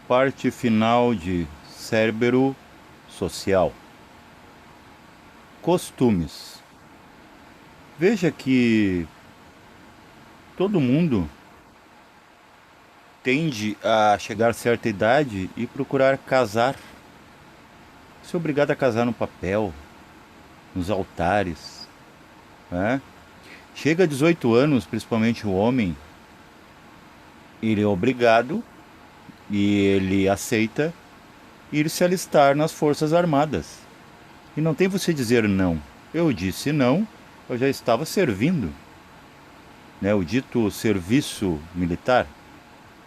Parte final de Cérebro Social. Costumes. Veja que todo mundo tende a chegar a certa idade e procurar casar. Ser obrigado a casar no papel, nos altares, né? Chega a 18 anos, principalmente o homem, ele é obrigado e ele aceita ir se alistar nas Forças Armadas. E não tem você dizer não. Eu disse não, eu já estava servindo, né? O dito serviço militar.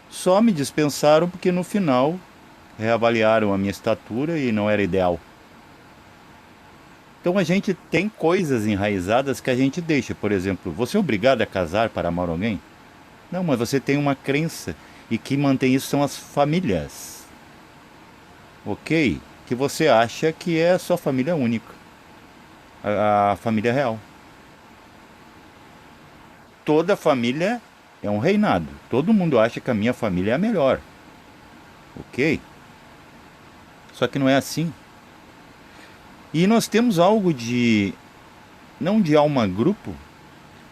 Só me dispensaram porque no final reavaliaram a minha estatura e não era ideal. Então a gente tem coisas enraizadas que a gente deixa. Por exemplo, você é obrigado a casar para amar alguém? Não, mas você tem uma crença. E que mantém isso são as famílias. Ok? Que você acha que é a sua família única. A família real. Toda família é um reinado. Todo mundo acha que a minha família é a melhor. Ok? Só que não é assim. E nós temos algo de, não de alma grupo,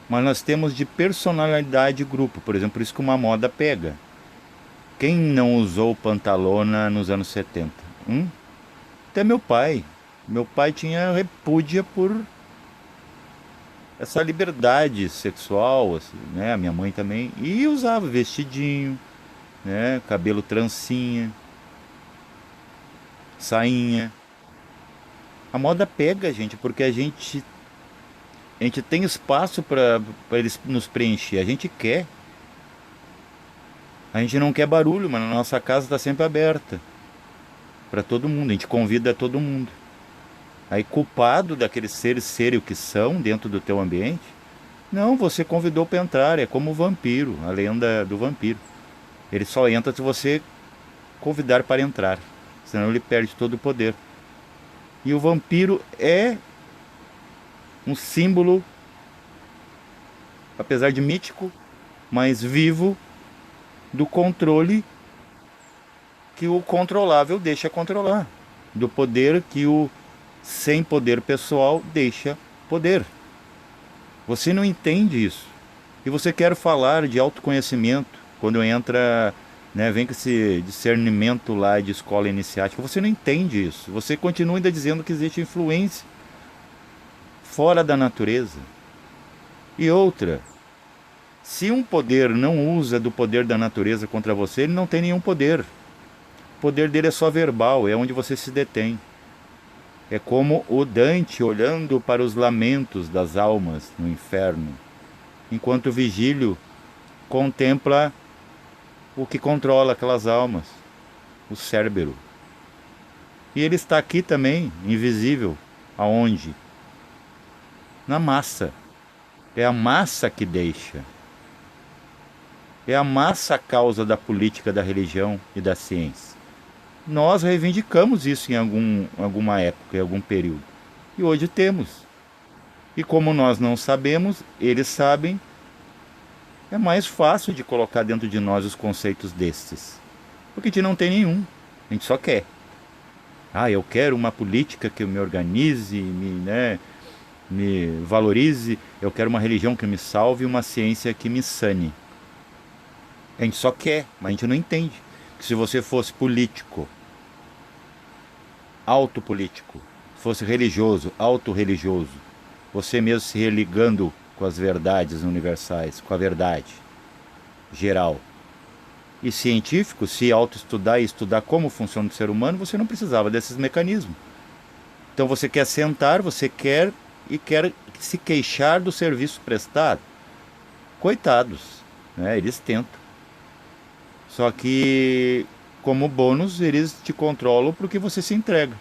mas nós temos de personalidade grupo. Por exemplo, por isso que uma moda pega. Quem não usou pantalona nos anos 70? Até meu pai. Meu pai tinha repúdia por essa liberdade sexual, assim, né? A minha mãe também. E usava vestidinho, né? Cabelo trancinha, sainha. A moda pega, gente, porque a gente tem espaço para eles nos preencher. A gente quer. A gente não quer barulho, mas a nossa casa está sempre aberta para todo mundo. A gente convida todo mundo. Aí, culpado daqueles seres serem o que são dentro do teu ambiente, não, você convidou para entrar. É como o vampiro, a lenda do vampiro. Ele só entra se você convidar para entrar, senão ele perde todo o poder. E o vampiro é um símbolo, apesar de mítico, mas vivo, do controle que o controlável deixa controlar, do poder que o sem poder pessoal deixa poder. Você não entende isso. E você quer falar de autoconhecimento quando entra, né, vem com esse discernimento lá de escola iniciática. Você não entende isso. Você continua ainda dizendo que existe influência fora da natureza. E outra, se um poder não usa do poder da natureza contra você, ele não tem nenhum poder. O poder dele é só verbal, é onde você se detém. É como o Dante olhando para os lamentos das almas no inferno, enquanto o Vigílio contempla o que controla aquelas almas, o cérebro. E ele está aqui também, invisível. Aonde? Na massa. É a massa que deixa. É a massa a causa da política, da religião e da ciência. Nós reivindicamos isso em alguma época, em algum período. E hoje temos. E como nós não sabemos, eles sabem, é mais fácil de colocar dentro de nós os conceitos destes. Porque a gente não tem nenhum. A gente só quer. Ah, eu quero uma política que me organize, me valorize. Eu quero uma religião que me salve e uma ciência que me sane. A gente só quer, mas a gente não entende. Que se você fosse político, autopolítico, fosse religioso, autorreligioso, você mesmo se religando com as verdades universais, com a verdade geral, e científico, se autoestudar e estudar como funciona o ser humano, você não precisava desses mecanismos. Então você quer sentar, você quer e quer se queixar do serviço prestado. Coitados, né? Eles tentam. Só que, como bônus, eles te controlam porque você se entrega.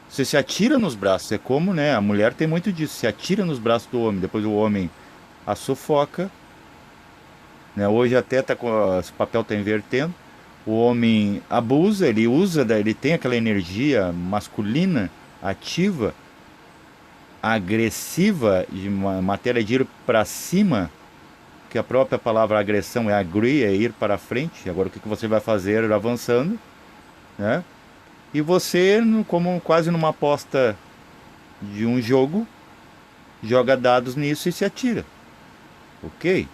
Você se atira nos braços. É como, né? A mulher tem muito disso. Se atira nos braços do homem. Depois o homem a sufoca. Né? Hoje até tá com, esse papel está invertendo. O homem abusa, ele usa, ele tem aquela energia masculina, ativa, agressiva, de uma matéria de ir para cima, que a própria palavra agressão é agree, é ir para frente. Agora o que você vai fazer avançando, né? E você, como quase numa aposta de um jogo, joga dados nisso e se atira. Ok?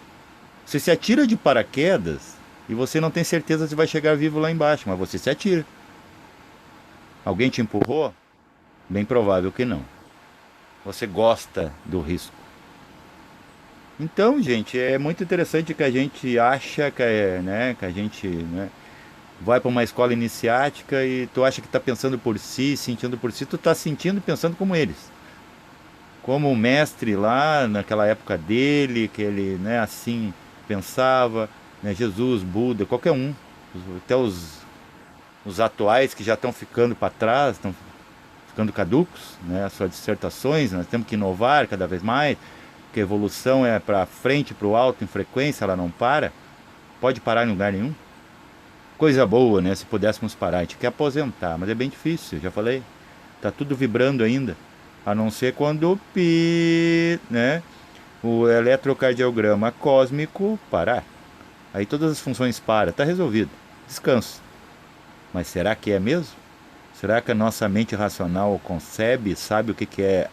Você se atira de paraquedas e você não tem certeza se vai chegar vivo lá embaixo, mas você se atira. Alguém te empurrou? Bem provável que não. Você gosta do risco. Então, gente, é muito interessante que a gente acha que, né, que a gente, né, vai para uma escola iniciática e tu acha que está pensando por si, sentindo por si, tu está sentindo e pensando como eles. Como o mestre lá, naquela época dele, que ele, né, assim pensava, né, Jesus, Buda, qualquer um, até os atuais que já estão ficando para trás, estão ficando caducos, né, as suas dissertações, nós temos que inovar cada vez mais, porque a evolução é para frente, para o alto, em frequência, ela não para, pode parar em lugar nenhum. Coisa boa, né, se pudéssemos parar, a gente quer aposentar, mas é bem difícil, já falei, tá tudo vibrando ainda, a não ser quando né, o eletrocardiograma cósmico parar, aí todas as funções param, tá resolvido, descanso. Mas será que é mesmo? Será que a nossa mente racional concebe, sabe o que é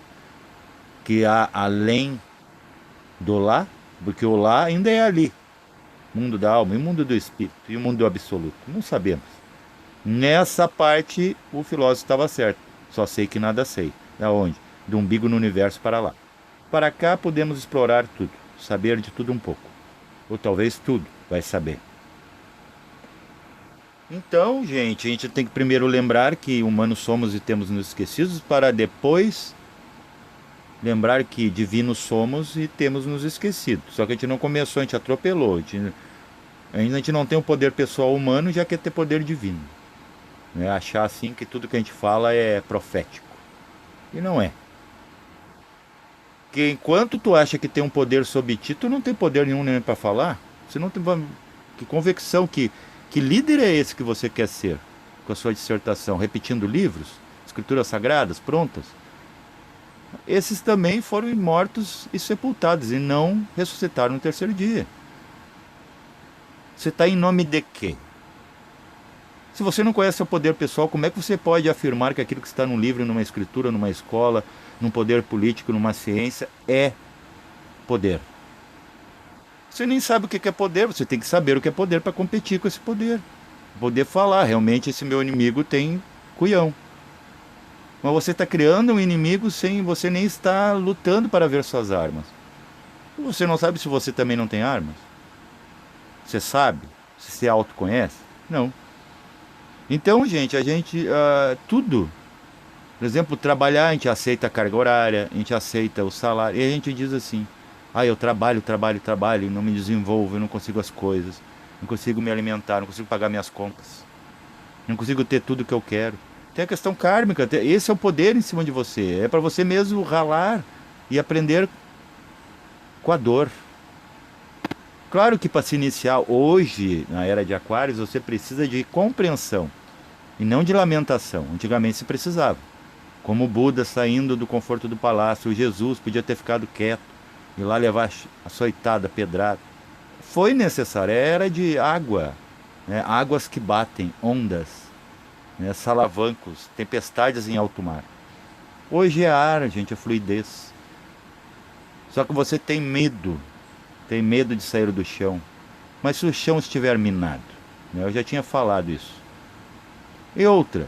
que há além do lá? Porque o lá ainda é ali. Mundo da alma, e o mundo do espírito, e o mundo do absoluto. Não sabemos. Nessa parte, o filósofo estava certo. Só sei que nada sei. Da onde? Do umbigo no universo para lá. Para cá podemos explorar tudo, saber de tudo um pouco. Ou talvez tudo, vai saber. Então, gente, a gente tem que primeiro lembrar que humanos somos e temos nos esquecidos, para depois lembrar que divinos somos e temos nos esquecido. Só que a gente não começou, a gente atropelou. A gente não tem o poder pessoal humano, já quer ter poder divino. Né? Achar assim que tudo que a gente fala é profético. E não é. Porque enquanto tu acha que tem um poder sobre ti, tu não tem poder nenhum nem para falar. Você não tem que convicção, que líder é esse que você quer ser com a sua dissertação? Repetindo livros, escrituras sagradas prontas? Esses também foram mortos e sepultados e não ressuscitaram no terceiro dia. Você está em nome de quê? Se você não conhece o poder pessoal, como é que você pode afirmar que aquilo que está num livro, numa escritura, numa escola, num poder político, numa ciência, é poder? Você nem sabe o que é poder, você tem que saber o que é poder para competir com esse poder. Poder falar, realmente esse meu inimigo tem culhão. Mas você está criando um inimigo sem você nem estar lutando para ver suas armas. Você não sabe se você também não tem armas? Você sabe? Você se autoconhece? Não. Então, gente, a gente, tudo, por exemplo, trabalhar, a gente aceita a carga horária, a gente aceita o salário, e a gente diz assim, eu trabalho, não me desenvolvo, eu não consigo as coisas, não consigo me alimentar, não consigo pagar minhas contas, não consigo ter tudo que eu quero. Tem a questão kármica, esse é o poder em cima de você, é para você mesmo ralar e aprender com a dor. Claro que para se iniciar hoje, na era de Aquários, você precisa de compreensão e não de lamentação. Antigamente se precisava. Como o Buda saindo do conforto do palácio, o Jesus podia ter ficado quieto e lá levar açoitada, pedrada. Foi necessário, era de água, né? Águas que batem, ondas, né? Salavancos, tempestades em alto mar. Hoje é ar, gente, é fluidez. Só que você tem medo de sair do chão. Mas se o chão estiver minado, né? Eu já tinha falado isso. E outra,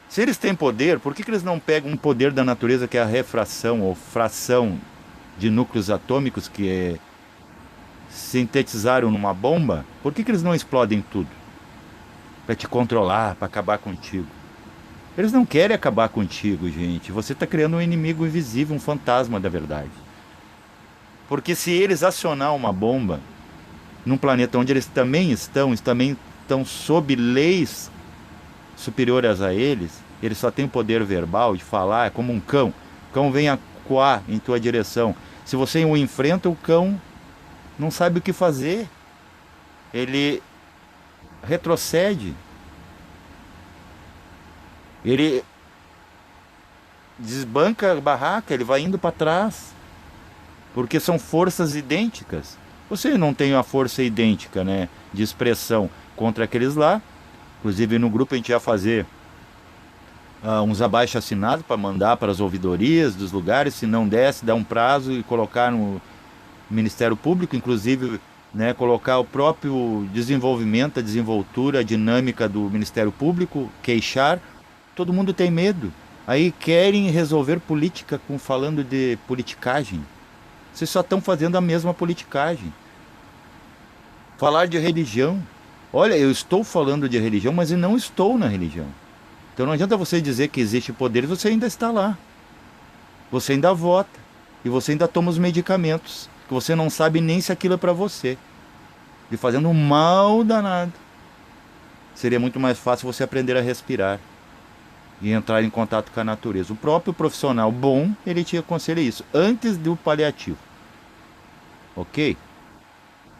se eles têm poder, por que eles não pegam um poder da natureza que é a refração ou fração de núcleos atômicos que sintetizaram numa bomba? Por que eles não explodem tudo? Para te controlar, para acabar contigo. Eles não querem acabar contigo, gente. Você está criando um inimigo invisível, um fantasma da verdade. Porque se eles acionar uma bomba num planeta onde eles também estão sob leis superiores a eles só têm poder verbal de falar, é como um cão. O cão vem acuar em tua direção. Se você o enfrenta, o cão não sabe o que fazer. Ele retrocede. Ele desbanca a barraca, ele vai indo para trás. Porque são forças idênticas. Você não tem a força idêntica, né, de expressão contra aqueles lá. Inclusive no grupo a gente ia fazer uns abaixo-assinados para mandar para as ouvidorias dos lugares, se não desse, dar um prazo e colocar no Ministério Público, inclusive, né, colocar o próprio desenvolvimento, a desenvoltura, a dinâmica do Ministério Público, queixar. Todo mundo tem medo. Aí querem resolver política falando de politicagem. Vocês só estão fazendo a mesma politicagem. Falar de religião. Olha, eu estou falando de religião, mas eu não estou na religião. Então não adianta você dizer que existe poder e você ainda está lá. Você ainda vota. E você ainda toma os medicamentos. Que você não sabe nem se aquilo é para você. E fazendo um mal danado. Seria muito mais fácil você aprender a respirar. E entrar em contato com a natureza. O próprio profissional bom, ele te aconselha isso. Antes do paliativo. Ok?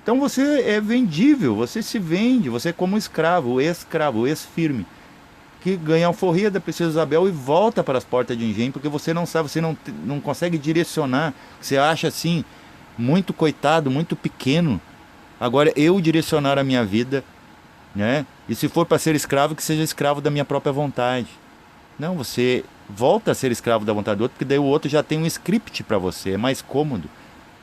Então você é vendível. Você se vende. Você é como escravo, o ex-firme. Que ganha a alforria da Princesa Isabel e volta para as portas de engenho, porque você não sabe, você não consegue direcionar, você acha assim, muito coitado, muito pequeno. Agora eu direcionar a minha vida, né? E se for para ser escravo, que seja escravo da minha própria vontade. Não, você volta a ser escravo da vontade do outro, porque daí o outro já tem um script para você, é mais cômodo.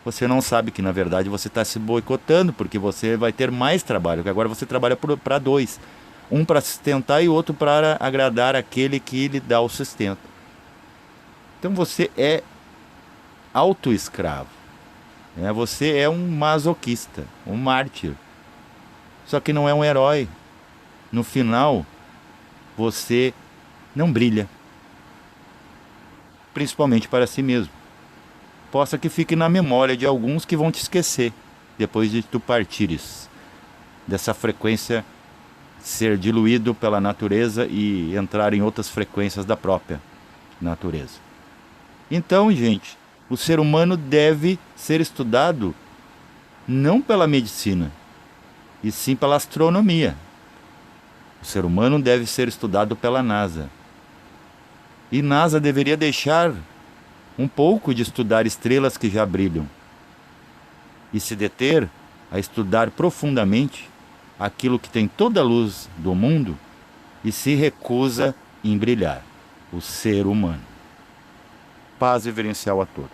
Você não sabe que na verdade você está se boicotando, porque você vai ter mais trabalho, porque agora você trabalha para dois. Um para sustentar e outro para agradar aquele que lhe dá o sustento. Então você é autoescravo. Né? Você é um masoquista, um mártir. Só que não é um herói. No final, você não brilha. Principalmente para si mesmo. Possa que fique na memória de alguns que vão te esquecer depois de tu partires dessa frequência, ser diluído pela natureza e entrar em outras frequências da própria natureza. Então, gente, o ser humano deve ser estudado não pela medicina, e sim pela astronomia. O ser humano deve ser estudado pela NASA. E NASA deveria deixar um pouco de estudar estrelas que já brilham e se deter a estudar profundamente aquilo que tem toda a luz do mundo e se recusa em brilhar, o ser humano. Paz reverencial a todos.